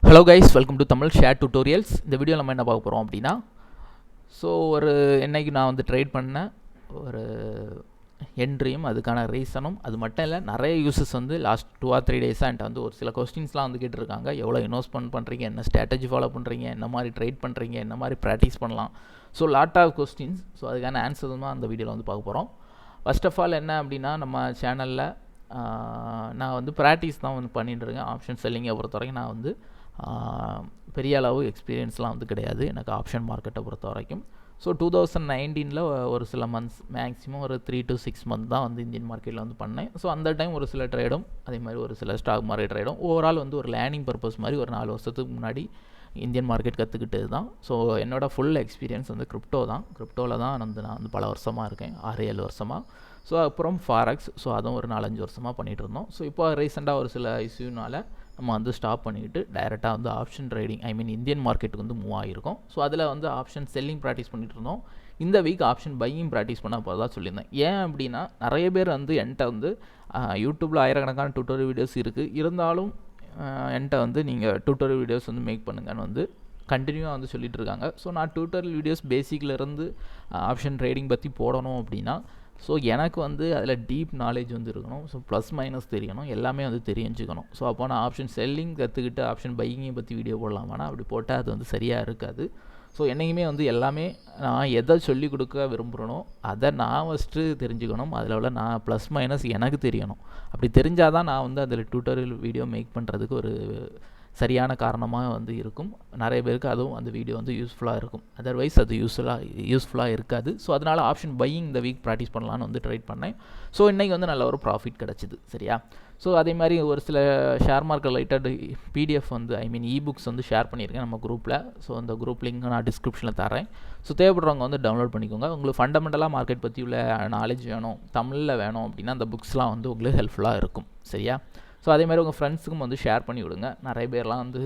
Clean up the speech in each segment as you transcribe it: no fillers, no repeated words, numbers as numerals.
Hello guys, welcome to Tamil share tutorials. இந்த video நம்ம என்ன பார்க்க போகிறோம் அப்படின்னா, என்னைக்கு நான் வந்து ட்ரேட் பண்ணேன் ஒரு என்ட்ரியும் அதுக்கான ரீசனும், அது மட்டும் இல்லை நிறைய யூசஸ் வந்து லாஸ்ட் 2 or 3 டேஸாக என்கிட்ட வந்து ஒரு சில கொஸ்டின்ஸ்லாம் வந்து கேட்டிருக்காங்க. எவ்வளோ இன்வெஸ்ட்மெண்ட் பண்ணுறீங்க, என்ன ஸ்ட்ராட்டஜி ஃபாலோ பண்ணுறீங்க, என்ன மாதிரி ட்ரேட் பண்ணுறீங்க, என்ன மாதிரி ப்ராக்டிஸ் பண்ணலாம். Lot of questions. அதுக்கான ஆன்சர் தான் அந்த வீடியோவில் வந்து பார்க்க போகிறோம். ஃபர்ஸ்ட் ஆஃப் ஆல் என்ன அப்படின்னா, நம்ம சேனலில் நான் வந்து ப்ராக்டிஸ் தான் வந்து பண்ணிட்டுருக்கேன். ஆப்ஷன் செல்லிங்கை பொறுத்த வரைக்கும் நான் வந்து பெரிய அளவு எக்ஸ்பீரியன்ஸ்லாம் வந்து கிடையாது எனக்கு ஆப்ஷன் மார்க்கெட்டை பொறுத்த வரைக்கும். 2019 ஒரு சில மந்த்ஸ், மேக்ஸிமம் ஒரு 3 to 6 மந்த் தான் வந்து இந்தியன் மார்க்கெட்டில் வந்து பண்ணேன். அந்த டைம் ஒரு சில ட்ரேடும், அதே மாதிரி ஒரு சில ஸ்டாக் மார்க்கெட் ட்ரேடும், ஓவரால் வந்து ஒரு லேர்னிங் பர்பஸ் மாதிரி ஒரு 4 வருஷத்துக்கு முன்னாடி இந்தியன் மார்க்கெட் கற்றுக்கிட்டது தான். என்னோடய ஃபுல் எக்ஸ்பீரியன்ஸ் வந்து கிரிப்டோவில் தான் வந்து நான் வந்து பல வருஷமாக இருக்கேன், 6-7 வருஷமாக. அப்புறம் ஃபாரெக்ஸ், அதுவும் ஒரு 4-5 வருஷமாக பண்ணிகிட்டு இருந்தோம். இப்போ ரீசெண்டாக ஒரு சில இஷ்யூனால நம்ம வந்து ஸ்டாப் பண்ணிவிட்டு டைரெக்டாக வந்து ஆப்ஷன் ட்ரேடிங், இந்தியன் மார்க்கெட்டுக்கு வந்து மூவ் ஆகிருக்கோம். அதில் வந்து ஆப்ஷன் செல்லிங் ப்ராக்டிஸ் பண்ணிகிட்டு இருந்தோம். இந்த வீக் ஆப்ஷன் பையிங் ப்ராக்டிஸ் பண்ண போகிறதா சொல்லியிருந்தேன். ஏன் அப்படின்னா, நிறைய பேர் வந்து என்கிட்ட வந்து யூடியூப்பில் ஆயிரக்கணக்கான டியூட்டோரியல் வீடியோஸ் இருக்குது, இருந்தாலும் என்கிட்ட வந்து நீங்கள் டியூட்டோரியல் வீடியோஸ் வந்து மேக் பண்ணுங்கன்னு வந்து கண்டினியூவாக வந்து சொல்லிகிட்டு இருக்காங்க. நான் டியூட்டோரியல் வீடியோஸ் பேசிக்லேருந்து ஆப்ஷன் ட்ரேடிங் பற்றி போடணும் அப்படின்னா, எனக்கு வந்து அதில் டீப் நாலேஜ் வந்து இருக்கணும். ப்ளஸ் மைனஸ் தெரியணும், எல்லாமே வந்து தெரிஞ்சுக்கணும். அப்போ நான் ஆப்ஷன் செல்லிங் கற்றுக்கிட்டு ஆப்ஷன் பையிங்கை பற்றி வீடியோ போடலாம், ஆனால் அப்படி போட்டால் அது வந்து சரியாக இருக்காது. என்றைக்குமே வந்து எல்லாமே நான் எதை சொல்லிக் கொடுக்க விரும்புகிறனோ அதை நான் ஃபஸ்ட்டு தெரிஞ்சுக்கணும். அதில் உள்ள நான் ப்ளஸ் மைனஸ் எனக்கு தெரியணும். அப்படி தெரிஞ்சால் தான் நான் வந்து அதில் டியூட்டோரியல் வீடியோ மேக் பண்ணுறதுக்கு ஒரு சரியான காரணமாக வந்து இருக்கும். நிறைய பேருக்கு அதுவும் அந்த வீடியோ வந்து யூஸ்ஃபுல்லாக இருக்கும், அதர்வைஸ் அது யூஸ்ஃபுல்லாக இருக்காது. அதனால் ஆப்ஷன் பையிங் இந்த வீக் ப்ராக்டிஸ் பண்ணலான்னு வந்து ட்ரை பண்ணேன். இன்றைக்கி வந்து நல்ல ஒரு ப்ராஃபிட் கிடச்சிது, சரியா. அதே மாதிரி ஒரு சில ஷேர் மார்க்கெட் ரிலேட்டட் பிடிஎஃப் வந்து இபுக்ஸ் வந்து ஷேர் பண்ணியிருக்கேன் நம்ம குரூப்பில். அந்த குரூப் லிங்க் நான் டிஸ்கிரிப்ஷனில் தரேன். தேவைப்படுறவங்க வந்து டவுன்லோட் பண்ணிக்கோங்க. உங்களுக்கு ஃபண்டமெண்டலாக மார்க்கெட் பற்றி உள்ள நாலேஜ் வேணும், தமிழில் வேணும் அப்படின்னா அந்த புக்ஸ்லாம் வந்து உங்களுக்கு ஹெல்ப்ஃபுல்லாக இருக்கும், சரியா. அதே மாதிரி உங்கள் ஃப்ரெண்ட்ஸுக்கும் வந்து ஷேர் பண்ணி விடுங்க. நிறைய பேர்லாம் வந்து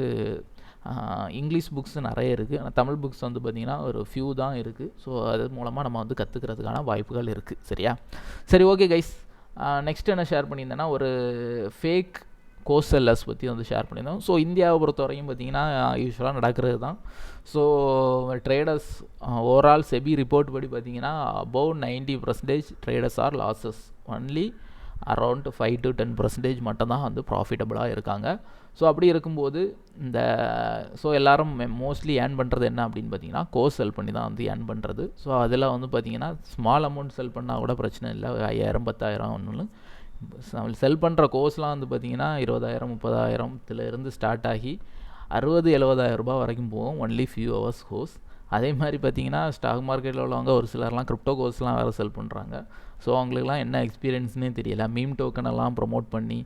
இங்கிலீஷ் புக்ஸ் நிறைய இருக்குது, ஆனால் தமிழ் புக்ஸ் வந்து பார்த்திங்கன்னா ஒரு ஃபியூ தான் இருக்குது. அது மூலமாக நம்ம வந்து கற்றுக்கிறதுக்கான வாய்ப்புகள் இருக்குது, சரியா. சரி, ஓகே கைஸ். நெக்ஸ்ட் என்ன ஷேர் பண்ணியிருந்தேன்னா, ஒரு ஃபேக் கோர்ஸ் செல்லர்ஸ் பற்றி வந்து ஷேர் பண்ணியிருந்தோம். இந்தியாவை பொறுத்த வரைக்கும் பார்த்திங்கன்னா யூஸ்வலாக நடக்கிறது தான். ட்ரேடர்ஸ் ஓவரால் செபி ரிப்போர்ட் படி பார்த்திங்கன்னா above 90% traders are losses, only around 5 to 10% மட்டும்தான் வந்து ப்ராஃபிட்டபுளாக இருக்காங்க. அப்படி இருக்கும்போது இந்த எல்லோரும் மோஸ்ட்லி ஏர்ன் பண்ணுறது என்ன அப்படின்னு பார்த்தீங்கன்னா, கோர்ஸ் செல் பண்ணி தான் வந்து ஏர்ன் பண்ணுறது. அதில் வந்து பார்த்திங்கன்னா ஸ்மால் அமௌண்ட் செல் பண்ணால் கூட பிரச்சனை இல்லை, 5000 10,000 ஒன்று செல் பண்ணுற கோர்ஸ்லாம் வந்து பார்த்திங்கன்னா 20,000 30,000 இருந்து ஸ்டார்ட் ஆகி 60,000-70,000 ரூபா வரைக்கும் போகும், ஒன்லி ஃபியூ ஹவர்ஸ் கோர்ஸ். அதே மாதிரி பார்த்திங்கன்னா ஸ்டாக் மார்க்கெட்டில் உள்ளவங்க ஒரு சிலர்லாம் கிரிப்டோ கோர்ஸ்லாம் வேறு செல் பண்ணுறாங்க. அவங்களுக்குலாம் என்ன எக்ஸ்பீரியன்ஸ்னே தெரியல, மீம் டோக்கனெல்லாம் ப்ரொமோட் பண்ணி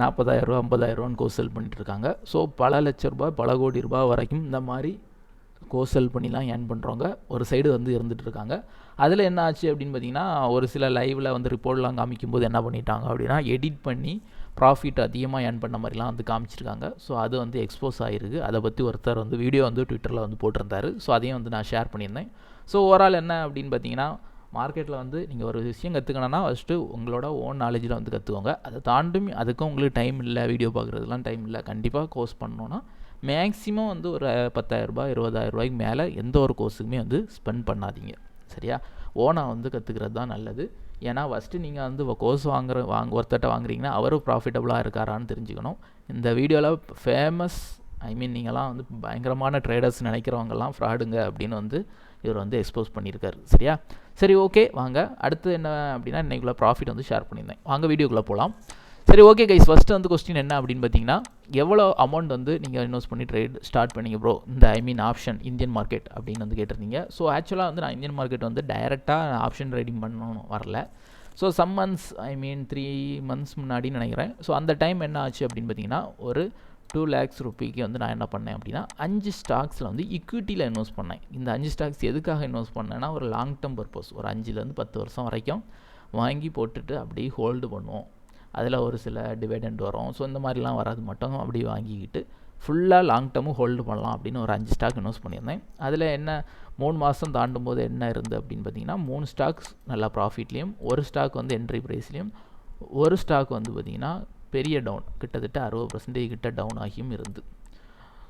40,000 ரூபா 50,000 கோர்ஸ் செல் பண்ணிகிட்ருக்காங்க. பல லட்ச ரூபாய் பல கோடி ரூபாய் வரைக்கும் இந்த மாதிரி கோர்ஸ் செல் பண்ணிலாம் ஏர்ன் பண்ணுறவங்க ஒரு சைடு வந்து இருந்துகிட்ருக்காங்க. அதில் என்ன ஆச்சு அப்படின்னு பார்த்திங்கன்னா, ஒரு சில லைவில் வந்து ரிப்போர்ட்லாம் காமிக்கும்போது என்ன பண்ணிட்டாங்க அப்படின்னா, எடிட் பண்ணி ப்ராஃபிட் அதிகமாக ஏர்ன் பண்ண மாதிரிலாம் வந்து காமிச்சிருக்காங்க. அது வந்து எக்ஸ்போஸ் ஆகிருக்கு. அதை பற்றி ஒருத்தர் வந்து வீடியோ வந்து ட்விட்டரில் வந்து போட்டிருந்தாரு. அதையும் வந்து நான் ஷேர் பண்ணியிருந்தேன். ஓவரால் என்ன அப்படின்னு பார்த்தீங்கன்னா, மார்க்கெட்டில் வந்து நீங்கள் ஒரு விஷயம் கற்றுக்கணுன்னா ஃபஸ்ட்டு உங்களோட ஓன் நாலேஜில் வந்து கற்றுக்கோங்க. அதை தாண்டி அதுக்கும் உங்களுக்கு டைம் இல்லை, வீடியோ பார்க்குறதுலாம் டைம் இல்லை, கண்டிப்பாக கோர்ஸ் பண்ணணுன்னா மேக்ஸிமம் வந்து ஒரு 10,000 ரூபாய் 20,000 ரூபாய்க்கு மேலே எந்த ஒரு கோர்ஸுக்குமே வந்து ஸ்பெண்ட் பண்ணாதீங்க, சரியா. ஓனாக வந்து கற்றுக்கிறது தான் நல்லது. ஏன்னா ஃபஸ்ட்டு நீங்கள் வந்து கோர்ஸ் ஒருத்தட்ட வாங்குறீங்கன்னா அவரும் ப்ராஃபிட்டபுளாக இருக்காரான்னு தெரிஞ்சுக்கணும். இந்த வீடியோவில் ஃபேமஸ் நீங்களாம் வந்து பயங்கரமான ட்ரேடர்ஸ் நினைக்கிறவங்கலாம் ஃப்ராடுங்க அப்படின்னு வந்து இவர் வந்து எக்ஸ்போஸ் பண்ணியிருக்காரு, சரியா. சரி, ஓகே, வாங்க அடுத்து என்ன அப்படின்னா, இன்றைக்குள்ள ப்ராஃபிட் வந்து ஷேர் பண்ணியிருந்தேன். வாங்க வீடியோக்குள்ளே போகலாம். சரி, ஓகே கைஸ். ஃபஸ்ட்டு வந்து கொஸ்டின் என்ன அப்படின்னு பார்த்தீங்கன்னா, எவ்வளோ அமௌண்ட் வந்து நீங்கள் இன்வெஸ்ட் பண்ணி ட்ரேட் ஸ்டார்ட் பண்ணிங்க ப்ரோ இந்த ஆப்ஷன் இந்தியன் மார்க்கெட் அப்படின்னு வந்து கேட்டிருந்தீங்க. ஆக்சுவலாக வந்து நான் இந்தியன் மார்க்கெட் வந்து டைரெக்டாக ஆப்ஷன் ட்ரேடிங் பண்ணணும் வரல. சம் மந்த்ஸ் 3 months முன்னாடி நினைக்கிறேன். அந்த டைம் என்ன ஆச்சு அப்படின்னு பார்த்தீங்கன்னா, ஒரு 2 lakhs ரூபாய்க்கு வந்து நான் என்ன பண்ணேன் அப்படின்னா, 5 ஸ்டாக்ஸில் வந்து ஈக்விட்டியில் இன்வெஸ்ட் பண்ணேன். இந்த 5 ஸ்டாக்ஸ் எதுக்காக இன்வெஸ்ட் பண்ணேன்னா, ஒரு லாங் டேர்ம் பர்பஸ், ஒரு 5 to 10 வருஷம் வரைக்கும் வாங்கி போட்டுட்டு அப்படியே ஹோல்டு பண்ணுவோம். அதில் ஒரு சில டிவிடெண்ட் வரும். இந்த மாதிரிலாம் வராது, மட்டும் அப்படியே வாங்கிக்கிட்டு ஃபுல்லாக லாங் டேர்மும் ஹோல்டு பண்ணலாம் அப்படின்னு ஒரு 5 ஸ்டாக் இன்வெஸ்ட் பண்ணியிருந்தேன். அதில் என்ன 3 மாதம் தாண்டும் போது என்ன இருந்து அப்படின்னு பார்த்தீங்கன்னா, 3 ஸ்டாக்ஸ் நல்லா ப்ராஃபிட்லேயும், ஒரு ஸ்டாக் வந்து என்ட்ரி ப்ரைஸ்லேயும், ஒரு ஸ்டாக் வந்து பார்த்திங்கன்னா பெரிய டவுன், கிட்டத்தட்ட 60% கிட்ட டவுன் ஆகியும் இருந்து.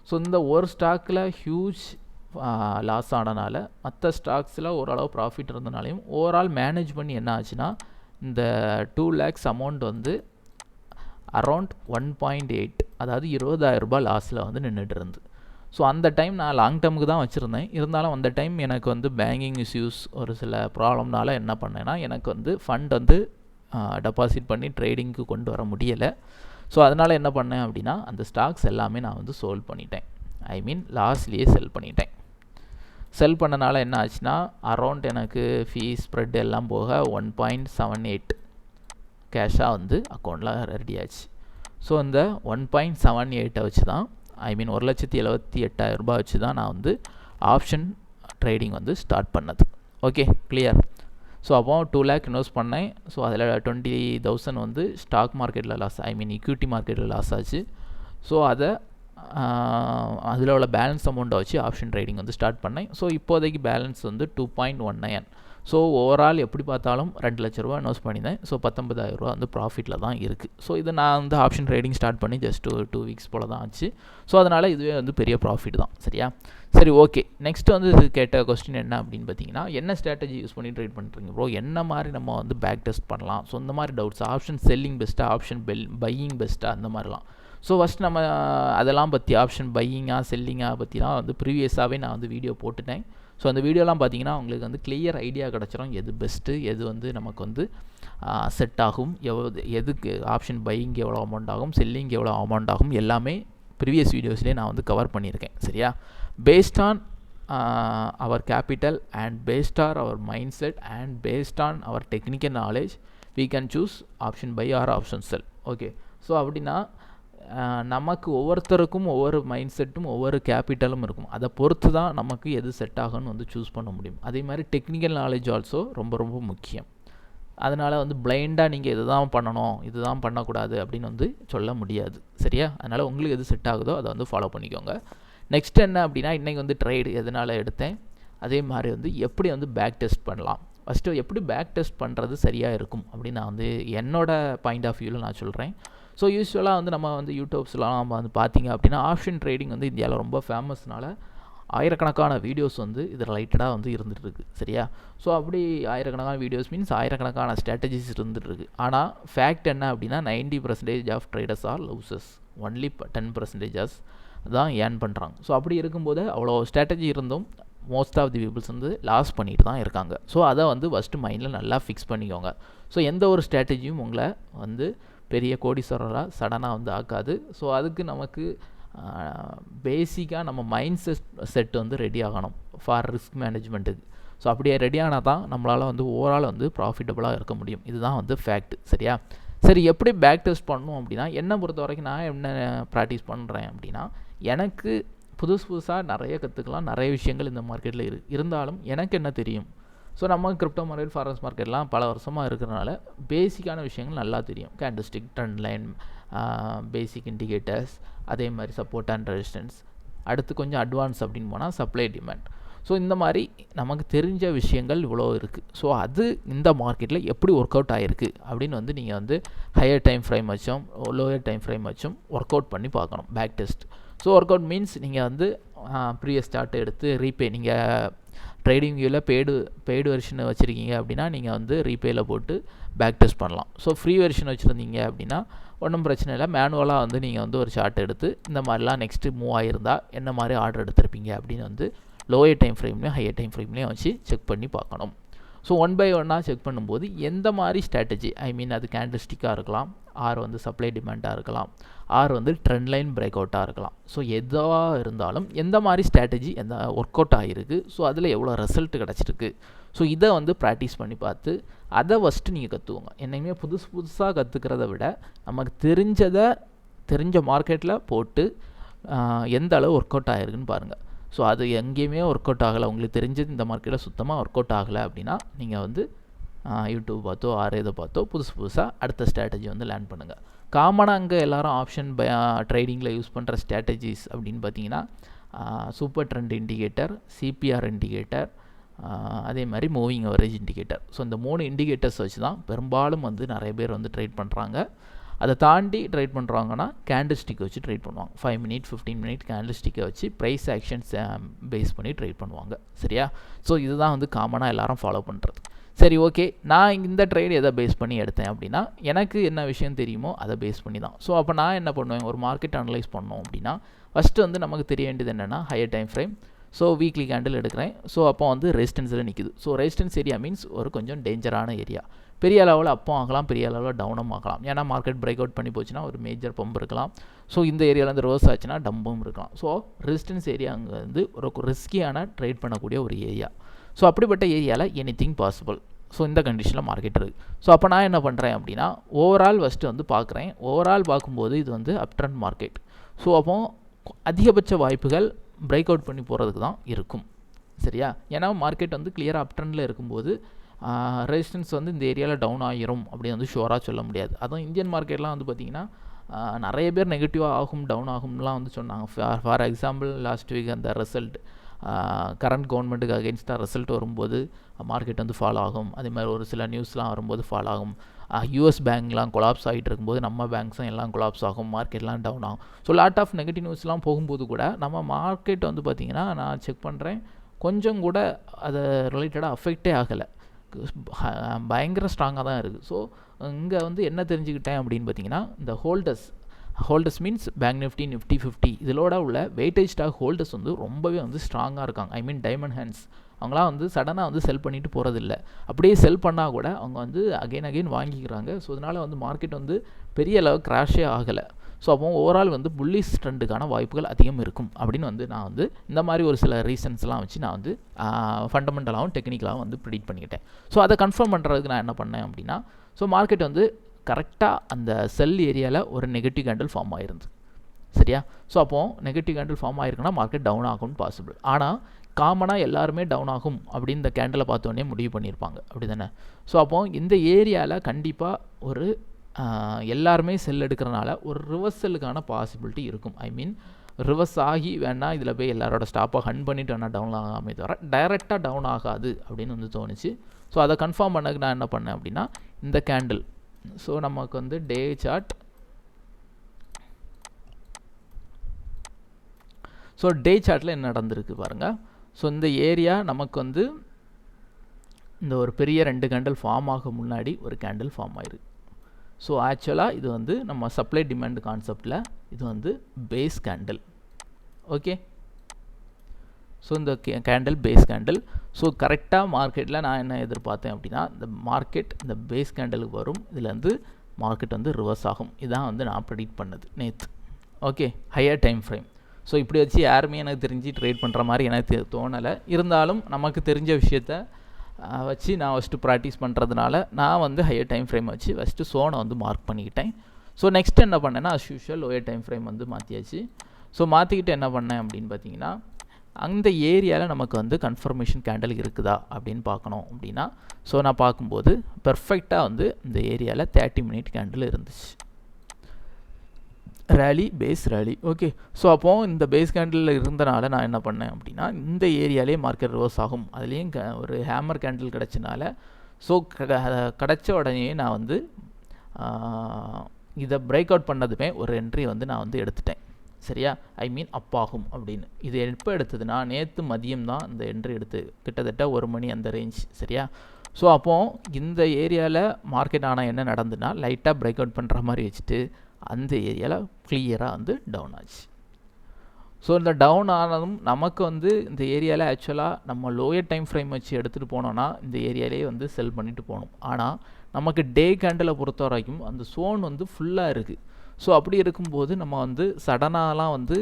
ஸோ இந்த ஒரு ஸ்டாக்கில் ஹியூஜ் லாஸ் ஆனனால மற்ற ஸ்டாக்ஸில் ஓரளவு ப்ராஃபிட் இருந்தனாலையும் ஓவரால் மேனேஜ் பண்ணி என்ன ஆச்சுன்னா இந்த 2 lakhs அமௌண்ட் வந்து அரௌண்ட் 1.8, அதாவது 20,000 ரூபாய் லாஸில் வந்து நின்றுட்டு இருந்து. ஸோ அந்த டைம் நான் லாங் டேர்முக்கு தான் வச்சுருந்தேன். இருந்தாலும் அந்த டைம் எனக்கு வந்து பேங்கிங் இஷ்யூஸ் ஒரு சில ப்ராப்ளம்னால என்ன பண்ணேன்னா எனக்கு வந்து ஃபண்ட் வந்து டெபாசிட் பண்ணி ட்ரேடிங்க்கு கொண்டு வர முடியலை. ஸோ அதனால் என்ன பண்ணேன் அப்படின்னா அந்த ஸ்டாக்ஸ் எல்லாமே நான் வந்து சோல்வ் பண்ணிட்டேன். ஐ மீன் லாஸ்ட்லேயே செல் பண்ணிட்டேன். செல் பண்ணனால என்ன ஆச்சுன்னா அரௌண்ட் எனக்கு ஃபீஸ் ஸ்ப்ரெட் எல்லாம் போக 1.78 கேஷாக வந்து அக்கௌண்ட்டில் ரெடி ஆச்சு. ஸோ இந்த 1.78 வச்சு தான் ஐ மீன் 1,78,000 ரூபாய் வச்சு தான் நான் வந்து ஆப்ஷன் ட்ரேடிங் வந்து ஸ்டார்ட் பண்ணது. Okay, clear. ஸோ அப்போ 2 lakh இன்வெஸ்ட் பண்ணேன். ஸோ அதில் 20,000 வந்து ஸ்டாக் மார்க்கெட்டில் லாஸ், ஐ மீன் ஈக்விட்டி மார்க்கெட்டில் லாஸ் ஆச்சு. ஸோ அதை அதில் உள்ள பேலன்ஸ் அமௌண்ட்டை வச்சு ஆப்ஷன் ட்ரேடிங் வந்து ஸ்டார்ட் பண்ணேன். ஸோ இப்போதைக்கு பேலன்ஸ் வந்து 2.19. ஸோ ஓவரால் எப்படி பார்த்தாலும் 2 லட்ச ரூபா இன்வெஸ்ட் பண்ணியிருந்தேன். ஸோ 19,000 ரூபா வந்து ப்ராஃபிட்டில் தான் இருக்குது. ஸோ இது நான் வந்து ஆப்ஷன் ட்ரேடிங் ஸ்டார்ட் பண்ணி ஜஸ்ட் ஒரு 2 weeks போல் தான் ஆச்சு. ஸோ அதனால் இதுவே வந்து பெரிய ப்ராஃபிட் தான். சரியா? சரி, ஓகே. நெக்ஸ்ட் வந்து இது கேட்ட கொஸ்டின் என்ன அப்படின்னு பார்த்தீங்கன்னா, என்ன ஸ்ட்ராட்டஜி யூஸ் பண்ணி ட்ரேட் பண்ணுறீங்க ப்ரோ, என்ன மாதிரி நம்ம வந்து பேக் டெஸ்ட் பண்ணலாம். ஸோ இந்த மாதிரி டவுட்ஸ், ஆப்ஷன் செல்லிங் பெஸ்ட்டாக, ஆப்ஷன் பையிங் பெஸ்ட்டாக, அந்த மாதிரிலாம். ஸோ ஃபஸ்ட் நம்ம அதெல்லாம் பற்றி ஆப்ஷன் பையிங்காக செல்லிங்காக பற்றிலாம் வந்து ப்ரீவியஸாகவே நான் வந்து வீடியோ போட்டுட்டேன். ஸோ அந்த வீடியோலாம் பார்த்தீங்கன்னா உங்களுக்கு வந்து கிளியர் ஐடியா கிடச்சிரும், எது பெஸ்ட்டு, எது வந்து நமக்கு வந்து செட் ஆகும், எதுக்கு ஆப்ஷன் பையிங் எவ்வளோ அமௌண்ட் ஆகும், செல்லிங் எவ்வளோ அமௌண்ட் ஆகும், எல்லாமே ப்ரீவியஸ் வீடியோஸ்லேயே நான் வந்து கவர் பண்ணியிருக்கேன். சரியா? Based on our capital and based on our mind set and based on our technical knowledge we can choose option buy or option sell. Okay, so அப்படின்னா நமக்கு ஒவ்வொருத்தருக்கும் ஒவ்வொரு மைண்ட் செட்டும் ஒவ்வொரு கேபிட்டலும் இருக்கும். அதை பொறுத்து தான் நமக்கு எது செட் ஆகும்னு வந்து சூஸ் பண்ண முடியும். அதே மாதிரி டெக்னிக்கல் நாலேஜ் ஆல்சோ ரொம்ப ரொம்ப முக்கியம். அதனால் வந்து பிளைண்டாக நீங்கள் இது தான் பண்ணணும், இது தான் பண்ணக்கூடாது அப்படின்னு வந்து சொல்ல முடியாது. சரியா? அதனால் உங்களுக்கு எது செட் ஆகுதோ அதை வந்து ஃபாலோ பண்ணிக்கோங்க. நெக்ஸ்ட் என்ன அப்படின்னா, இன்றைக்கி வந்து ட்ரேடு எதனால் எடுத்தேன், அதே மாதிரி வந்து எப்படி வந்து பேக் டெஸ்ட் பண்ணலாம், ஃபஸ்ட்டு எப்படி பேக் டெஸ்ட் பண்ணுறது சரியாக இருக்கும் அப்படின்னு நான் வந்து என்னோடய பாயிண்ட் ஆஃப் வியூவில் நான் சொல்கிறேன். ஸோ யூஸ்வலாக வந்து நம்ம வந்து யூடியூப்ஸ்லாம் நம்ம வந்து பார்த்திங்க அப்படின்னா ஆப்ஷன் ட்ரேடிங் வந்து இந்தியாவில் ரொம்ப ஃபேமஸ்னால ஆயிரக்கணக்கான வீடியோஸ் வந்து இது ரிலேட்டடாக வந்து இருந்துகிட்ருக்கு. சரியா? ஸோ அப்படி ஆயிரக்கணக்கான வீடியோஸ் மீன்ஸ் ஆயிரக்கணக்கான ஸ்ட்ராட்டஜிஸ் இருந்துகிட்ருக்கு. ஆனால் ஃபேக்ட் என்ன அப்படின்னா 90% of traders are losers, only 10% தான் ஏர்ன் பண்ணுறாங்க. ஸோ அப்படி இருக்கும்போது அவ்வளோ ஸ்ட்ராட்டஜி இருந்தும் மோஸ்ட் ஆஃப் தி பீப்புள்ஸ் வந்து லாஸ் பண்ணிட்டு தான் இருக்காங்க. ஸோ அதை வந்து ஃபஸ்ட்டு மைண்டில் நல்லா ஃபிக்ஸ் பண்ணிக்கோங்க. ஸோ எந்த ஒரு ஸ்ட்ராட்டஜியும் உங்களை வந்து பெரிய கோடீஸ்வரராக சடனாக வந்து ஆக்காது. ஸோ அதுக்கு நமக்கு பேசிக்காக நம்ம மைண்ட் செட் வந்து ரெடி ஆகணும் ஃபார் ரிஸ்க் மேனேஜ்மெண்ட்டுக்கு. ஸோ அப்படியே ரெடி ஆனால் தான் நம்மளால் வந்து ஓவரால் வந்து ப்ராஃபிட்டபுளாக இருக்க முடியும். இதுதான் வந்து ஃபேக்ட். சரியா? சரி, எப்படி பேக் டெஸ்ட் பண்ணணும் அப்படின்னா, என்னை பொறுத்த வரைக்கும் நான் என்ன ப்ராக்டிஸ் பண்ணுறேன் அப்படின்னா, எனக்கு புதுசாக நிறைய கற்றுக்கலாம், நிறைய விஷயங்கள் இந்த மார்க்கெட்டில் இருந்தாலும் எனக்கு என்ன தெரியும். ஸோ நம்ம கிரிப்டோ மார்க்கெட், ஃபாரன்ஸ் மார்க்கெட்லாம் பல வருஷமாக இருக்கிறனால பேசிக்கான விஷயங்கள் நல்லா தெரியும். கேண்டில்ஸ்டிக், ட்ரெண்ட் லைன், பேசிக் இண்டிகேட்டர்ஸ், அதே மாதிரி சப்போர்ட் அண்ட் ரெசிஸ்டன்ஸ். அடுத்து கொஞ்சம் அட்வான்ஸ் அப்படின்னு போனால் சப்ளை டிமாண்ட். ஸோ இந்த மாதிரி நமக்கு தெரிஞ்ச விஷயங்கள் இவ்வளோ இருக்குது. ஸோ அது இந்த மார்க்கெட்டில் எப்படி ஒர்க் அவுட் ஆகிருக்கு அப்படின்னு வந்து நீங்கள் வந்து ஹையர் டைம் ஃப்ரேம் வச்சும் லோயர் டைம் ஃப்ரேம் வச்சும் ஒர்க் அவுட் பண்ணி பார்க்கணும் back test. So work out means நீங்கள் வந்து ப்ரீவியஸ் சார்ட் எடுத்து ரீபே, நீங்கள் ட்ரேடிங் வியூவில் பெய்டு வெர்ஷன் வச்சுருக்கீங்க அப்படின்னா நீங்கள் வந்து ரீபேயில் போட்டு பேக் டெஸ்ட் பண்ணலாம். ஸோ ஃப்ரீ வெர்ஷன் வச்சுருந்தீங்க அப்படின்னா ஒன்றும் பிரச்சனை இல்லை, மேனுவலாக வந்து நீங்கள் வந்து ஒரு சார்ட் எடுத்து இந்த மாதிரிலாம் நெக்ஸ்ட்டு மூவ் ஆகிருந்தால் என்ன மாதிரி ஆர்டர் எடுத்திருப்பீங்க அப்படின்னு வந்து லோயர் டைம் ஃப்ரேம்லேயும் ஹையர் டைம் ஃப்ரேம்லேயும் வச்சு செக் பண்ணி பார்க்கணும். ஸோ ஒன் பை ஒன்னாக செக் பண்ணும்போது எந்த மாதிரி ஸ்ட்ராட்டஜி, ஐ மீன் அது கேண்டில்ஸ்டிக்காக இருக்கலாம், ஆர் வந்து சப்ளை டிமாண்டாக இருக்கலாம், ஆர் வந்து ட்ரெண்ட் லைன் பிரேக் அவுட்டாக இருக்கலாம். ஸோ எதுவாக இருந்தாலும் எந்த மாதிரி ஸ்ட்ராட்டஜி எந்த ஒர்க் அவுட் ஆகிருக்கு, ஸோ அதில் எவ்வளோ ரிசல்ட் கிடச்சிருக்கு, ஸோ இதை வந்து ப்ராக்டிஸ் பண்ணி பார்த்து அதை ஃபஸ்ட்டு நீங்கள் கற்றுவோங்க. என்னைக்குமே புதுசாக கற்றுக்கிறத விட நமக்கு தெரிஞ்ச மார்க்கெட்டில் போட்டு எந்த அளவு ஒர்க் அவுட் ஆகிருக்குன்னு பாருங்கள். ஸோ அது எங்கேயுமே ஒர்க் அவுட் ஆகலை, உங்களுக்கு தெரிஞ்சது இந்த மார்க்கெட்டில் சுத்தமாக ஒர்க் அவுட் ஆகலை அப்படின்னா நீங்கள் வந்து யூடியூப் பார்த்தோ இதை பார்த்தோ புதுசாக அடுத்த ஸ்ட்ராட்டஜி வந்து லேர்ன் பண்ணுங்கள். காமனாக அங்கே எல்லோரும் ஆப்ஷன் ட்ரேடிங்கில் யூஸ் பண்ணுற ஸ்ட்ராட்டஜிஸ் அப்படின்னு பார்த்தீங்கன்னா super trend indicator, CPR indicator, அதே மாதிரி மூவிங் அவரேஜ் இண்டிகேட்டர். ஸோ இந்த 3 இண்டிகேட்டர்ஸ் வச்சு தான் பெரும்பாலும் வந்து நிறைய பேர் வந்து ட்ரேட் பண்ணுறாங்க. அதை தாண்டி ட்ரேட் பண்ணுறாங்கன்னா கேண்டில் ஸ்டிக்கை வச்சு ட்ரேட் பண்ணுவாங்க. 5 மினிட் 15 மினிட் கேண்டில் ஸ்டிக்கை வச்சு ப்ரைஸ் ஆக்ஷன்ஸ் பேஸ் பண்ணி ட்ரேட் பண்ணுவாங்க. சரியா? ஸோ இதுதான் வந்து காமனாக எல்லாரும் ஃபாலோ பண்ணுறது. சரி, ஓகே, நான் இந்த ட்ரேட் எதை பேஸ் பண்ணி எடுத்தேன் அப்படின்னா எனக்கு என்ன விஷயம் தெரியுமோ அதை பேஸ் பண்ணி தான். ஸோ அப்போ நான் என்ன பண்ணுவேன், ஒரு மார்க்கெட் அனலைஸ் பண்ணோம் அப்படின்னா ஃபஸ்ட்டு வந்து நமக்கு தெரிய வேண்டியது என்னென்னா higher time frame. So weekly candle எடுக்கிறேன். ஸோ அப்போ வந்து ரெசிஸ்டன்ஸில் நிற்குது. ஸோ ரெசிஸ்டன்ஸ் ஏரியா மீன்ஸ் ஒரு கொஞ்சம் டேஞ்சரான ஏரியா. பெரிய அளவில் அப்பும் ஆகலாம், பெரிய அளவில் டவுனும் ஆகலாம். ஏன்னா மார்க்கெட் பிரேக் அவுட் பண்ணி போச்சுன்னா ஒரு மேஜர் பம்ப் இருக்கலாம். ஸோ இந்த ஏரியாவிலேருந்து ரிவர்ஸ் ஆச்சுன்னா டம்பும் இருக்கலாம். ஸோ ரெசிஸ்டன்ஸ் ஏரியா அங்கே வந்து ஒரு ரிஸ்கியான ட்ரேட் பண்ணக்கூடிய ஒரு ஏரியா. ஸோ அப்படிப்பட்ட ஏரியாவில் எனிதிங் பாசிபிள். ஸோ இந்த கண்டிஷனில் மார்க்கெட் இருக்குது. ஸோ அப்போ நான் என்ன பண்ணுறேன் அப்படின்னா ஓவரால் ஃபஸ்ட்டு வந்து பார்க்குறேன். ஓவரால் பார்க்கும்போது இது வந்து அப் ட்ரெண்ட் மார்க்கெட். ஸோ அப்போ அதிகபட்ச வாய்ப்புகள் பிரேக் அவுட் பண்ணி போகிறதுக்கு தான் இருக்கும். சரியா? ஏன்னா மார்க்கெட் வந்து கிளியராக அப் ட்ரெண்டில் இருக்கும்போது ரெசிஸ்டன்ஸ் வந்து இந்த ஏரியாவில் டவுன் ஆகிரும் அப்படின்னு வந்து ஷுவராக சொல்ல முடியாது. அதுவும் இந்தியன் மார்க்கெட்லாம் வந்து பார்த்திங்கன்னா நிறைய பேர் நெகட்டிவாக ஆகும் டவுன் ஆகும்லாம் வந்து சொன்னாங்க. ஃபார் எக்ஸாம்பிள் லாஸ்ட் வீக் அந்த ரிசல்ட் கரண்ட் கவர்மெண்ட்டுக்கு அகெயின்ஸ்டாக ரிசல்ட் வரும்போது மார்க்கெட் வந்து ஃபாலோ ஆகும். அதே மாதிரி ஒரு சில நியூஸ்லாம் வரும்போது ஃபாலோ ஆகும். யூஎஸ் பேங்க்லாம் கொலாப்ஸ் ஆகிட்டு இருக்கும்போது நம்ம பேங்க்ஸும் எல்லாம் கொலாப்ஸ் ஆகும், மார்க்கெட்லாம் டவுன் ஆகும். ஸோ லாட் ஆஃப் நெகட்டிவ் நியூஸ்லாம் போகும்போது கூட நம்ம மார்க்கெட் வந்து பார்த்திங்கன்னா நான் செக் பண்ணுறேன் கொஞ்சம் கூட அதை ரிலேட்டடாக அஃபெக்டே ஆகலை, பயங்கர ஸ்ட்ராங்காக தான் இருக்குது. ஸோ இங்கே வந்து என்ன தெரிஞ்சுக்கிட்டேன் அப்படின்னு பார்த்தீங்கன்னா இந்த holders means bank Nifty, Nifty 50 இதிலோட உள்ள வெயிட்டேஜ் ஸ்டாக் ஹோல்டர்ஸ் வந்து ரொம்பவே வந்து ஸ்ட்ராங்காக இருக்காங்க. ஐ மீன் டைமண்ட் ஹேண்ட்ஸ். அவங்களாம் வந்து சடனாக வந்து செல் பண்ணிட்டு போகிறதில்ல. அப்படியே செல் பண்ணால் கூட அவங்க வந்து அகெயின் வாங்கிக்கிறாங்க. ஸோ அதனால் வந்து மார்க்கெட் வந்து பெரிய அளவு கிராஷே ஆகலை. ஸோ அப்போ ஓவரால் வந்து புல்லிஷ் ட்ரெண்டுக்கான வாய்ப்புகள் அதிகம் இருக்கும் அப்படின்னு வந்து நான் வந்து இந்த மாதிரி ஒரு சில ரீசன்ஸ்லாம் வச்சு நான் வந்து ஃபண்டமெண்டலாகவும் டெக்னிக்கலாகவும் வந்து ப்ரிடிக்ட் பண்ணிக்கிட்டேன். ஸோ அதை கன்ஃபார்ம் பண்ணுறதுக்கு நான் என்ன பண்ணேன் அப்படின்னா ஸோ மார்க்கெட் வந்து கரெக்டாக அந்த செல் ஏரியாவில் ஒரு நெகட்டிவ் கேண்டில் ஃபார்ம் ஆகிருந்து. சரியா? ஸோ அப்போது நெகட்டிவ் கேண்டில் ஃபார்ம் ஆகிருக்குன்னா மார்க்கெட் டவுன் ஆகும்னு பாசிபிள். ஆனால் காமனாக எல்லாருமே டவுன் ஆகும் அப்படின்னு இந்த கேண்டிலை பார்த்தோன்னே முடிவு பண்ணியிருப்பாங்க. அப்படி தானே? ஸோ அப்போது இந்த ஏரியாவில் கண்டிப்பாக ஒரு எல்லாருமே செல் எடுக்கிறனால ஒரு ரிவர்சலுக்கான பாசிபிலிட்டி இருக்கும். ஐ மீன் ரிவர்ஸ் ஆகி வேணால் இதில் போய் எல்லாரோட ஸ்டாப்பை ஹன் பண்ணிவிட்டு வேணால் டவுன் ஆகாமே தவிர டைரெக்டாக டவுன் ஆகாது அப்படின்னு வந்து தோணுச்சு. ஸோ அதை கன்ஃபார்ம் பண்ணதுக்கு நான் என்ன பண்ணேன் அப்படின்னா இந்த கேண்டில். ஸோ நமக்கு வந்து டே சார்ட். ஸோ டே சார்ட்டில் என்ன நடந்திருக்கு பாருங்கள். ஸோ இந்த ஏரியா நமக்கு வந்து இந்த ஒரு பெரிய 2 கேண்டில் ஃபார்ம் ஆக முன்னாடி ஒரு கேண்டில் ஃபார்ம் ஆயிருக்கு. ஸோ ஆக்சுவலாக இது வந்து நம்ம சப்ளை டிமாண்ட் கான்செப்டில் இது வந்து பேஸ் கேண்டில். ஓகே, ஸோ இந்த கேண்டில் பேஸ் கேண்டில். ஸோ கரெக்டாக மார்க்கெட்டில் நான் என்ன எதிர்பார்த்தேன் அப்படின்னா இந்த மார்க்கெட் இந்த பேஸ் கேண்டலுக்கு வரும், இதில் வந்து மார்க்கெட் வந்து ரிவர்ஸ் ஆகும். இதான் வந்து நான் ப்ரெடிக்ட் பண்ணது நேற்று. Okay, higher time frame. So இப்படி வச்சு யாருமே எனக்கு தெரிஞ்சு ட்ரேட் பண்ணுற மாதிரி எனக்கு தோணலை. இருந்தாலும் நமக்கு தெரிஞ்ச விஷயத்த வச்சு நான் ஃபஸ்ட்டு ப்ராக்டிஸ் பண்ணுறதுனால நான் வந்து ஹையர் டைம் ஃப்ரேம் வச்சு ஃபஸ்ட்டு சோனை வந்து மார்க் பண்ணிக்கிட்டேன். ஸோ நெக்ஸ்ட் என்ன பண்ணேன்னா as usual lower time frame வந்து மாற்றியாச்சு. ஸோ மாற்றிக்கிட்டு என்ன பண்ணேன் அப்படின்னு பார்த்தீங்கன்னா அந்த ஏரியாவில் நமக்கு வந்து கன்ஃபர்மேஷன் கேண்டில் இருக்குதா அப்படின்னு பார்க்கணும் அப்படின்னா ஸோ நான் பார்க்கும்போது பெர்ஃபெக்டாக வந்து இந்த ஏரியாவில் 30 மினிட் கேண்டில் இருந்துச்சு. Rally base rally. Okay, so அப்போது இந்த பேஸ் கேண்டில் இருந்தனால நான் என்ன பண்ணேன் அப்படின்னா இந்த ஏரியாலே மார்க்கெட் ரிவர்ஸ் ஆகும், அதுலேயும் ஒரு ஹேமர் கேண்டில் கிடச்சனால ஸோ கிடச்ச உடனே நான் வந்து இதை பிரேக் அவுட் பண்ணதுமே ஒரு என்ட்ரி வந்து நான் வந்து எடுத்துட்டேன். சரியா? ஐ மீன் அப் ஆகும் அப்படின்னு. இது எப்போ எடுத்ததுன்னா நேற்று மதியம் தான் இந்த என்ட்ரி எடுத்து, கிட்டத்தட்ட 1 மணி அந்த ரேஞ்ச். சரியா? ஸோ அப்போது இந்த ஏரியாவில் மார்க்கெட் ஆனால் என்ன நடந்துன்னா லைட்டாக பிரேக் அவுட் பண்ணுற மாதிரி வச்சுட்டு அந்த ஏரியாவில் கிளியராக வந்து டவுன் ஆச்சு. ஸோ இந்த டவுன் ஆனதும் நமக்கு வந்து இந்த ஏரியாவில் ஆக்சுவலாக நம்ம லோயர் டைம் ஃப்ரேம் வச்சு எடுத்துகிட்டு போனோன்னா இந்த ஏரியாலே வந்து செல் பண்ணிட்டு போகணும். ஆனால் நமக்கு டே கேண்டிலை பொறுத்த வரைக்கும் அந்த சோன் வந்து ஃபுல்லாக இருக்குது. ஸோ அப்படி இருக்கும்போது நம்ம வந்து சடனாலாம் வந்து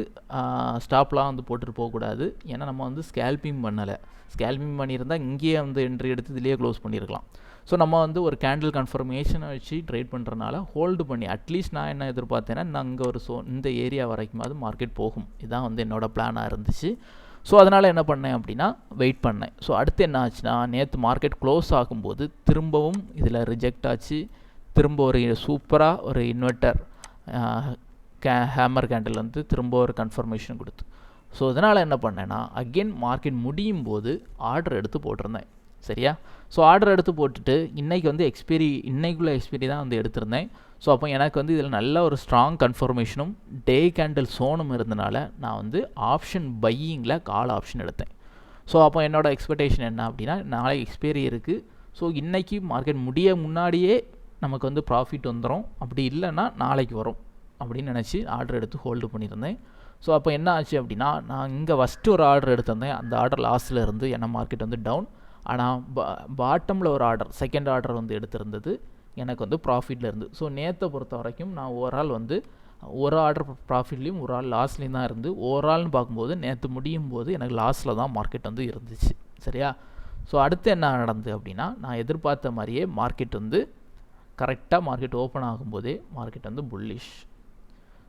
ஸ்டாப்லாம் வந்து போட்டுட்டு போகக்கூடாது. ஏன்னா நம்ம வந்து ஸ்கேல்பிங் பண்ணலை. ஸ்கேல்பிங் பண்ணியிருந்தால் இங்கேயே வந்து என்ட்ரி எடுத்து இதிலேயே க்ளோஸ் பண்ணியிருக்கலாம். ஸோ நம்ம வந்து ஒரு கேண்டில் கன்ஃபர்மேஷனை வச்சு ட்ரேட் பண்ணுறதுனால ஹோல்டு பண்ணி அட்லீஸ்ட் நான் என்ன எதிர்பார்த்தேன்னா நான் அங்கே ஒரு இந்த ஏரியா வரைக்குமாவது மார்க்கெட் போகும். இதுதான் வந்து என்னோடய பிளானாக இருந்துச்சு. ஸோ அதனால் என்ன பண்ணேன் அப்படின்னா வெயிட் பண்ணேன். ஸோ அடுத்து என்ன ஆச்சுன்னா நேற்று மார்க்கெட் க்ளோஸ் ஆகும்போது திரும்பவும் இதில் ரிஜெக்ட் ஆச்சு. திரும்ப ஒரு சூப்பராக ஒரு இன்வெர்ட்டர் ஹேமர் கேண்டில் வந்து திரும்ப ஒரு கன்ஃபர்மேஷன் கொடுத்து ஸோ அதனால் என்ன பண்ணேன்னா அகெயின் மார்க்கெட் முடியும் போது ஆர்டர் எடுத்து போட்டிருந்தேன். சரியா? ஸோ ஆர்டர் எடுத்து போட்டுட்டு இன்றைக்கி வந்து இன்னைக்குள்ள எக்ஸ்பீரி தான் வந்து எடுத்திருந்தேன். ஸோ அப்போ எனக்கு வந்து இதில் நல்ல ஒரு ஸ்ட்ராங் கன்ஃபர்மேஷனும் டே கேண்டில் சோனும் இருந்தனால நான் வந்து ஆப்ஷன் பையிங்கில் கால் ஆப்ஷன் எடுத்தேன். ஸோ அப்போ என்னோடய எக்ஸ்பெக்டேஷன் என்ன அப்படின்னா, நாளைக்கு எக்ஸ்பைரி இருக்குது. ஸோ இன்றைக்கி மார்க்கெட் முடிய முன்னாடியே நமக்கு வந்து ப்ராஃபிட் வந்துடும், அப்படி இல்லைன்னா நாளைக்கு வரும் அப்படின்னு நினச்சி ஆர்டர் எடுத்து ஹோல்டு பண்ணியிருந்தேன். ஸோ அப்போ என்ன ஆச்சு அப்படின்னா, நான் இங்கே ஃபஸ்ட்டு ஒரு ஆர்டர் எடுத்திருந்தேன். அந்த ஆர்டர் லாஸில் இருந்து ஏன்னா மார்க்கெட் வந்து டவுன். ஆனால் பாட்டமில் ஒரு ஆர்டர், செகண்ட் ஆர்டர் வந்து எடுத்திருந்தது எனக்கு வந்து ப்ராஃபிட்டில் இருந்து. ஸோ நேற்றை பொறுத்த வரைக்கும் நான் ஓவரால் வந்து ஒரு ஆர்டர் ப்ராஃபிட்லேயும் ஒரு ஆள் லாஸ்லேயும் தான் இருந்து, ஓவரால்னு பார்க்கும்போது நேற்று முடியும் போது எனக்கு லாஸில் தான் மார்க்கெட் வந்து இருந்துச்சு. சரியா? ஸோ அடுத்து என்ன நடந்தது அப்படின்னா, நான் எதிர்பார்த்த மாதிரியே மார்க்கெட் வந்து கரெக்டாக மார்க்கெட் ஓப்பன் ஆகும்போதே மார்க்கெட் வந்து புல்லிஷ்.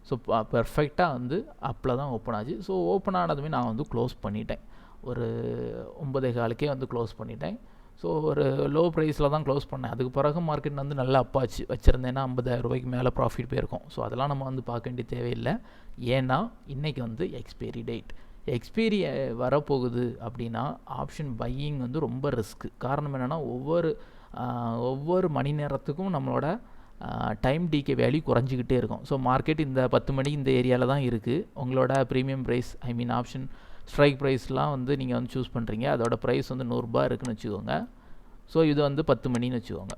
ஸோ பெர்ஃபெக்டாக வந்து அப்பில் தான் ஓப்பன் ஆச்சு. ஸோ ஓப்பன் ஆனதுமே நான் வந்து க்ளோஸ் பண்ணிட்டேன். ஒரு 9:15 வந்து க்ளோஸ் பண்ணிட்டேன். ஸோ ஒரு லோ ப்ரைஸில் தான் க்ளோஸ் பண்ணேன். அதுக்கு பிறகு மார்க்கெட் வந்து நல்லா அப்பாச்சு. வச்சுருந்தேன்னா 50,000 ரூபாய்க்கு மேலே ப்ராஃபிட் போயிருக்கும். ஸோ அதெல்லாம் நம்ம வந்து பார்க்க வேண்டிய தேவையில்லை. ஏன்னா இன்றைக்கி வந்து எக்ஸ்பைரி டேட். எக்ஸ்பைரி வரப்போகுது அப்படின்னா ஆப்ஷன் பையிங் வந்து ரொம்ப ரிஸ்க்கு. காரணம் என்னென்னா, ஒவ்வொரு மணி நேரத்துக்கும் நம்மளோட டைம் டிகே வேல்யூ குறைஞ்சிக்கிட்டே இருக்கும். ஸோ மார்க்கெட் இந்த 10 மணி இந்த ஏரியாவில் தான் இருக்குது. உங்களோட ப்ரீமியம் ப்ரைஸ், ஐ மீன் ஆப்ஷன் ஸ்ட்ரைக் ப்ரைஸ்லாம் வந்து நீங்கள் வந்து சூஸ் பண்ணுறீங்க. அதோட ப்ரைஸ் வந்து 100 ரூபா இருக்குதுன்னு வச்சுக்கோங்க. ஸோ இது வந்து 10 மணின்னு வச்சுக்கோங்க.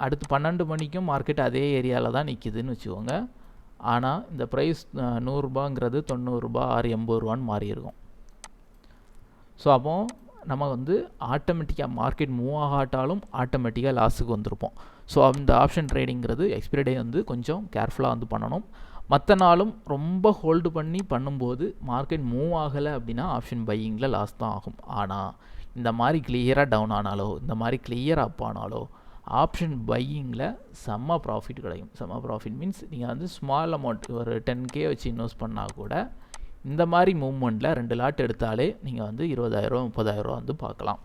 அடுத்து 12 மணிக்கும் மார்க்கெட் அதே ஏரியாவில் தான் நிற்கிதுன்னு வச்சுக்கோங்க. ஆனால் இந்த ப்ரைஸ் 100 ரூபாங்கிறது 90 ரூபா 80 ரூபான்னு மாறி இருக்கும். ஸோ அப்போது நம்ம வந்து ஆட்டோமேட்டிக்காக மார்க்கெட் மூவ் ஆகாட்டாலும் ஆட்டோமேட்டிக்காக லாஸுக்கு வந்திருப்போம். ஸோ அந்த ஆப்ஷன் ட்ரேடிங்கிறது எக்ஸ்பைரி டே வந்து கொஞ்சம் கேர்ஃபுல்லாக வந்து பண்ணணும். மற்ற நாளும் ரொம்ப ஹோல்டு பண்ணி பண்ணும்போது மார்க்கெட் மூவ் ஆகலை அப்படின்னா ஆப்ஷன் பையிங்கில் லாஸ் தான் ஆகும். ஆனால் இந்த மாதிரி கிளியராக டவுன் ஆனாலோ, இந்த மாதிரி கிளியராக அப் ஆனாலோ ஆப்ஷன் பையிங்கில் செம்ம ப்ராஃபிட் கிடைக்கும். செம்ம ப்ராஃபிட் மீன்ஸ் நீங்கள் வந்து ஸ்மால் அமௌண்ட் ஒரு 10K வச்சு இன்வெஸ்ட் பண்ணால் கூட இந்த மாதிரி மூவ்மெண்ட்டில் 2 லாட் எடுத்தாலே நீங்கள் வந்து 20,000 30,000 வந்து பார்க்கலாம்.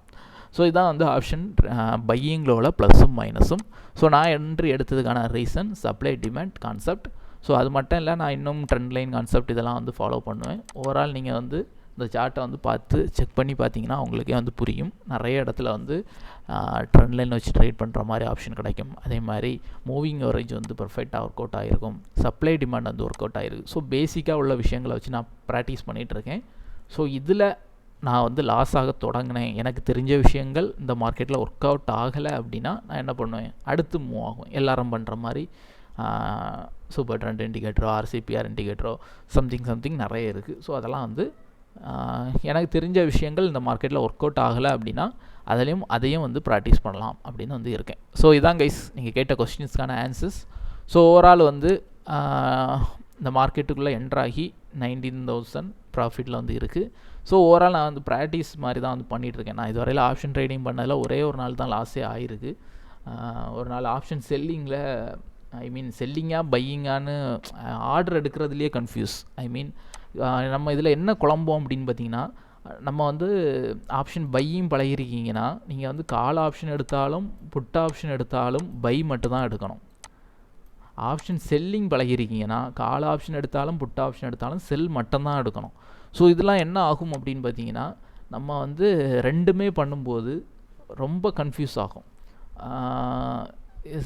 ஸோ இதான் வந்து ஆப்ஷன் பையிங்கில் உள்ள ப்ளஸும் மைனஸும். ஸோ நான் என்ட்ரி எடுத்ததுக்கான reason supply demand concept. So அது மட்டும் இல்லை, நான் இன்னும் ட்ரெண்ட் லைன் கான்செப்ட் இதெல்லாம் வந்து ஃபாலோ பண்ணுவேன். ஓவரால் நீங்கள் வந்து இந்த சார்ட்டை வந்து பார்த்து செக் பண்ணி பார்த்தீங்கன்னா உங்களுக்கே வந்து புரியும். நிறைய இடத்துல வந்து ட்ரெண்ட் லைன் வச்சு ட்ரேட் பண்ணுற மாதிரி ஆப்ஷன் கிடைக்கும். அதே மாதிரி மூவிங் அவரேஜ் வந்து பர்ஃபெக்டாக ஒர்க் அவுட் ஆகிருக்கும். சப்ளை டிமாண்ட் வந்து ஒர்க் அவுட் ஆகிருக்கு. ஸோ பேசிக்காக உள்ள விஷயங்களை வச்சு நான் ப்ராக்டிஸ் பண்ணிகிட்ருக்கேன். ஸோ இதில் நான் வந்து லாஸ் ஆக தொடங்கினேன், எனக்கு தெரிஞ்ச விஷயங்கள் இந்த மார்க்கெட்டில் ஒர்க் அவுட் ஆகலை அப்படின்னா நான் என்ன பண்ணுவேன், அடுத்து மூவ் ஆகும். எல்லாரும் பண்ணுற மாதிரி சூப்பர் ட்ரெண்ட் இண்டிகேட்டரோ RCPR இண்டிகேட்டரோ சம்திங் நிறைய இருக்குது. ஸோ அதெல்லாம் வந்து எனக்கு தெரிஞ்ச விஷயங்கள் இந்த மார்க்கெட்டில் ஒர்க் அவுட் ஆகலை அப்படின்னா அதையும் வந்து ப்ராக்டிஸ் பண்ணலாம் அப்படின்னு வந்து இருக்கேன். ஸோ இதான் கைஸ் நீங்கள் கேட்ட கொஸ்டின்ஸ்க்கான ஆன்சர்ஸ். ஸோ ஓவரால் வந்து இந்த மார்க்கெட்டுக்குள்ளே என்ட்ராகி 19,000 ப்ராஃபிட்டில் வந்து இருக்குது. ஸோ ஓவரால் நான் வந்து ப்ராக்டிஸ் மாதிரி தான் வந்து பண்ணிகிட்ருக்கேன். நான் இதுவரையில் ஆப்ஷன் ட்ரேடிங் பண்ணதில் ஒரே ஒரு நாள் தான் லாஸே ஆகிருக்கு. ஒரு நாள் ஆப்ஷன் செல்லிங்கில், ஐ மீன் செல்லிங்காக பையிங்கான்னு ஆர்டர் எடுக்கிறதுலையே கன்ஃபியூஸ். ஐ மீன் நம்ம இதில் என்ன குழம்போம் அப்படின்னு பார்த்தீங்கன்னா, நம்ம வந்து ஆப்ஷன் பையும் பழகிருக்கீங்கன்னா நீங்கள் வந்து கால் ஆப்ஷன் எடுத்தாலும் புட் ஆப்ஷன் எடுத்தாலும் பை மட்டும் தான் எடுக்கணும். ஆப்ஷன் செல்லிங் பழகிருக்கீங்கன்னா கால் ஆப்ஷன் எடுத்தாலும் புட் ஆப்ஷன் எடுத்தாலும் செல் மட்டும்தான் எடுக்கணும். ஸோ இதெல்லாம் என்ன ஆகும் அப்படின்னு பார்த்தீங்கன்னா, நம்ம வந்து ரெண்டுமே பண்ணும்போது ரொம்ப கன்ஃபியூஸ் ஆகும்.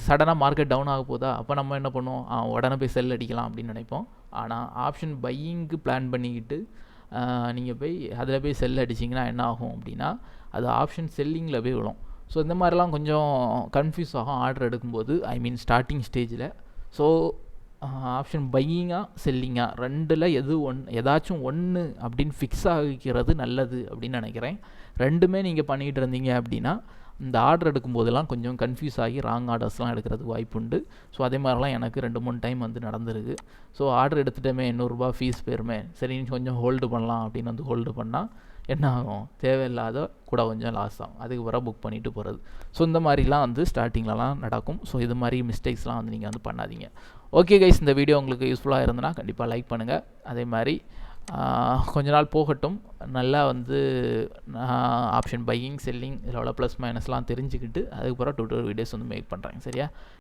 சடனாக மார்க்கெட் டவுன் ஆக போதா, அப்போ நம்ம என்ன பண்ணுவோம், உடனே போய் செல் அடிக்கலாம் அப்படின்னு நினைப்போம். ஆனால் ஆப்ஷன் பையிங்க்கு பிளான் பண்ணிக்கிட்டு நீங்கள் போய் அதில் போய் செல் அடிச்சிங்கன்னா என்ன ஆகும் அப்படின்னா, அது ஆப்ஷன் செல்லிங்கில் போய் விழும். ஸோ இந்த மாதிரிலாம் கொஞ்சம் கன்ஃபியூஸ் ஆகும் ஆர்டர் எடுக்கும்போது, ஐ மீன் ஸ்டார்டிங் ஸ்டேஜில். ஸோ ஆப்ஷன் பையிங்காக செல்லிங்காக ரெண்டில் ஏதாச்சும் ஒன்று அப்படின்னு ஃபிக்ஸ் ஆகிக்கிறது நல்லது அப்படின்னு நினைக்கிறேன். ரெண்டுமே நீங்கள் பண்ணிகிட்டு இருந்தீங்க அப்படின்னா இந்த ஆர்டர் எடுக்கும்போதெல்லாம் கொஞ்சம் கன்ஃபியூஸ் ஆகி ராங் ஆர்டர்ஸ்லாம் எடுக்கிறதுக்கு வாய்ப்பு உண்டு. ஸோ அதே மாதிரிலாம் எனக்கு 2-3 டைம் வந்து நடந்திருக்கு. ஸோ ஆர்டர் எடுத்துகிட்டோமே 800 ரூபா ஃபீஸ் போயிருமே, சரி கொஞ்சம் ஹோல்டு பண்ணலாம் அப்படின்னு வந்து ஹோல்டு பண்ணால் என்ன ஆகும், தேவையில்லாத கூட கொஞ்சம் லாஸ் ஆகும். அதுக்கு பிறகு புக் பண்ணிவிட்டு போகிறது. ஸோ இந்த மாதிரிலாம் வந்து ஸ்டார்டிங்லலாம் நடக்கும். ஸோ இது மாதிரி மிஸ்டேக்ஸ்லாம் வந்து நீங்கள் வந்து பண்ணாதீங்க. ஓகே கைஸ், இந்த வீடியோ உங்களுக்கு யூஸ்ஃபுல்லாக இருந்ததுன்னா கண்டிப்பாக லைக் பண்ணுங்கள். அதே மாதிரி கொஞ்ச நாள் போகட்டும், நல்லா வந்து ஆப்ஷன் பையிங் செல்லிங் இதில் உள்ள ப்ளஸ் மைனஸ்லாம் தெரிஞ்சுக்கிட்டு அதுக்கு பிறகு 2 வீடியோஸ் வந்து மேக் பண்ணுறேன். சரியா?